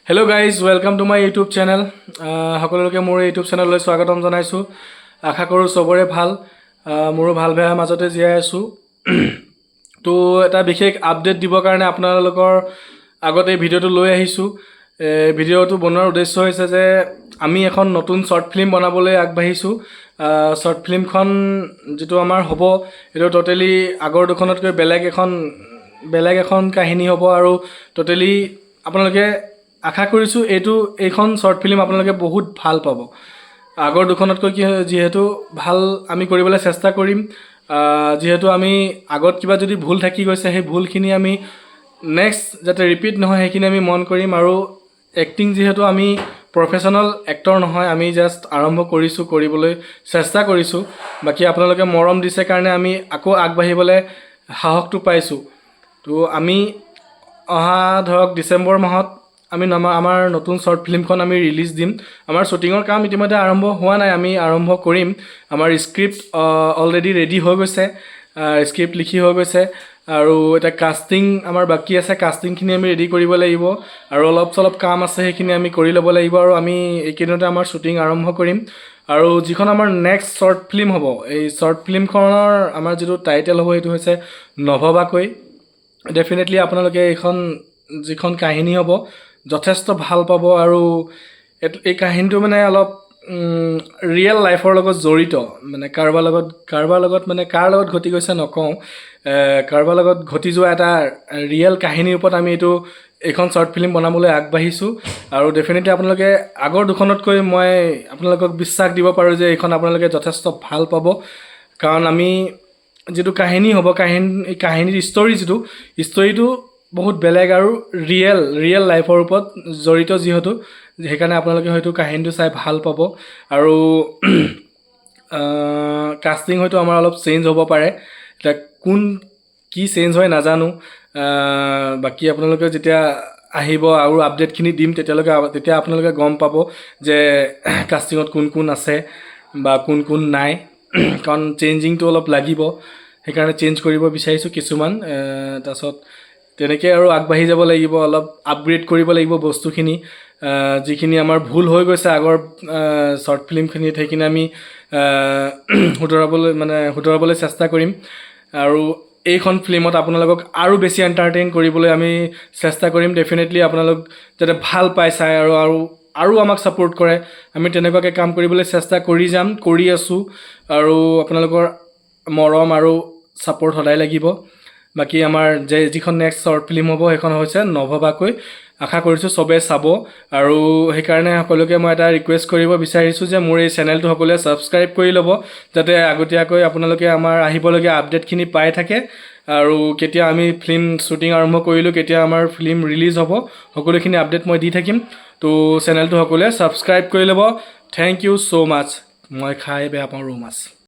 Hello guys, welcome to my YouTube channel. সকলোকে মোৰ YouTube চেনেললৈ স্বাগতম জনাইছো। আশা কৰো সবৰে ভাল। মোৰো ভাল বেয়া মাজতে জীয়াই আছো। তো এটা বিশেষ আপডেট দিবৰ কাৰণে আপোনালোকৰ আগতে ভিডিওটো লৈ আহিছো। ভিডিওটো বনোৱাৰ উদ্দেশ্য হৈছে যে আমি এখন নতুন শৰ্ট ফিল্ম বনাবলৈ আগবাঢ়িছো। শৰ্ট ফিল্মখন যেটো আমাৰ হ'ব এটো টোটালি আগৰ দুখনতকৈ বেলেগ এখন কাহিনী হ'ব আৰু টোটালি আপোনালোকে আশা কৰিছো এইখন শৰ্ট ফিল্ম আপোনালোকে বহুত ভাল পাব। আগৰ দুখনতকৈ যেহেতু ভাল আমি কৰিবলৈ চেষ্টা কৰিম। যেহেতু আমি আগত কিবা যদি ভুল থাকি গৈছে সেই ভুলখিনি আমি নেক্সট যাতে ৰিপিট নহয় সেইখিনি আমি মন কৰিম আৰু এক্টিং যেহেতু আমি প্ৰফেশনাল এক্টৰ নহয় আমি জাস্ট আৰম্ভ কৰিছো কৰিবলৈ চেষ্টা কৰিছো। বাকি আপোনালোকে মৰম দিছে কাৰণে আমি আকৌ আগবাঢ়িবলৈ সাহসটো পাইছো। তো আমি অহা ধৰক ডিসেম্বৰ মাহত আমি আমাৰ নতুন শৰ্ট ফিল্মখন আমি ৰিলিজ দিম। আমাৰ শুটিংৰ কাম ইতিমধ্যে আৰম্ভ হোৱা নাই, আমি আৰম্ভ কৰিম। আমাৰ স্ক্ৰিপ্ট অলৰেডি ৰেডি হৈ গৈছে, স্ক্ৰিপ্ট লিখি হৈ গৈছে আৰু এটা কাষ্টিং আমাৰ বাকি আছে। কাষ্টিংখিনি আমি ৰেডি কৰিব লাগিব আৰু অলপ কাম আছে সেইখিনি আমি কৰি ল'ব লাগিব আৰু আমি এইকেইদিনতে আমাৰ শুটিং আৰম্ভ কৰিম। আৰু যিখন আমাৰ নেক্সট শৰ্ট ফিল্ম হ'ব এই শৰ্ট ফিল্মখনৰ আমাৰ যেটো টাইটেল হ'ব এইটো হৈছে নভবাকৈ। ডেফিনেটলি আপোনালোকে এইখন যিখন কাহিনী হ'ব যথেষ্ট ভাল পাব আৰু এই কাহিনীটো মানে অলপ ৰিয়েল লাইফৰ লগত জড়িত। মানে কাৰোবাৰ লগত মানে কাৰ লগত ঘটি গৈছে নকওঁ, কাৰোবাৰ লগত ঘটি যোৱা এটা ৰিয়েল কাহিনীৰ ওপৰত আমি এইখন শৰ্ট ফিল্ম বনাবলৈ আগবাঢ়িছো আৰু ডেফিনেটলি আপোনালোকে আগৰ দুখনতকৈ মই আপোনালোকক বিশ্বাস দিব পাৰোঁ যে এইখন আপোনালোকে যথেষ্ট ভাল পাব। কাৰণ আমি যেটো কাহিনী হ'ব কাহিনীৰ ষ্টৰীটো বহুত বেলেগ আৰু ৰিয়েল লাইফৰ ওপৰত জড়িত যেহেতু সেইকাৰণে আপোনালোকে হয়তো কাহিনীটো চাই ভাল পাব আৰু কাষ্টিং হয়তো আমাৰ অলপ চেঞ্জ হ'ব পাৰে। এটা কি চেঞ্জ হয় নাজানো। বাকি আপোনালোকে যেতিয়া আহিব আৰু আপডেটখিনি দিম তেতিয়া আপোনালোকে গম পাব যে কাষ্টিঙত কোন আছে বা কোন নাই। কাৰণ চেঞ্জিংটো অলপ লাগিব সেইকাৰণে চেঞ্জ কৰিব বিচাৰিছো কিছুমান। তাৰছত তেনেকৈ আৰু আগবাঢ়ি যাব লাগিব, অলপ আপগ্ৰেড কৰিব লাগিব বস্তুখিনি। যিখিনি আমাৰ ভুল হৈ গৈছে আগৰ শৰ্ট ফিল্মখিনিত সেইখিনি আমি শুধৰাবলৈ চেষ্টা কৰিম আৰু এইখন ফিল্মত আপোনালোকক আৰু বেছি এণ্টাৰটেইন কৰিবলৈ আমি চেষ্টা কৰিম। ডেফিনেটলি আপোনালোক যাতে ভাল পাই চাই আৰু আমাক ছাপোৰ্ট কৰে আমি তেনেকুৱাকৈ কাম কৰিবলৈ চেষ্টা কৰি আছো আৰু আপোনালোকৰ মৰম আৰু ছাপোৰ্ট সদায় লাগিব। বাকি আমাৰ যিখন নেক্সট শৰ্ট ফিল্ম হ'ব সেইখন হৈছে নভবাকৈ। আশা কৰিছো সবে চাব আৰু সেইকাৰণে সকলোকে মই এটা ৰিকুৱেষ্ট কৰিব বিচাৰিছো যে মোৰ এই চেনেলটো সকলোৱে সাবস্ক্ৰাইব কৰি ল'ব যাতে আগতীয়াকৈ আপোনালোকে আমাৰ আহিবলগীয়া আপডেটখিনি পাই থাকে আৰু কেতিয়া আমি ফিল্ম শুটিং আৰম্ভ কৰিলো কেতিয়া আমাৰ ফিল্ম ৰিলিজ হ'ব সকলোখিনি আপডেট মই দি থাকিম। তো চেনেলটো সকলোৱে সাবস্ক্ৰাইব কৰি ল'ব। থ্যাংক ইউ সো মাচ। মই খাই বেয়া পাওঁ ৰৌ মাছ।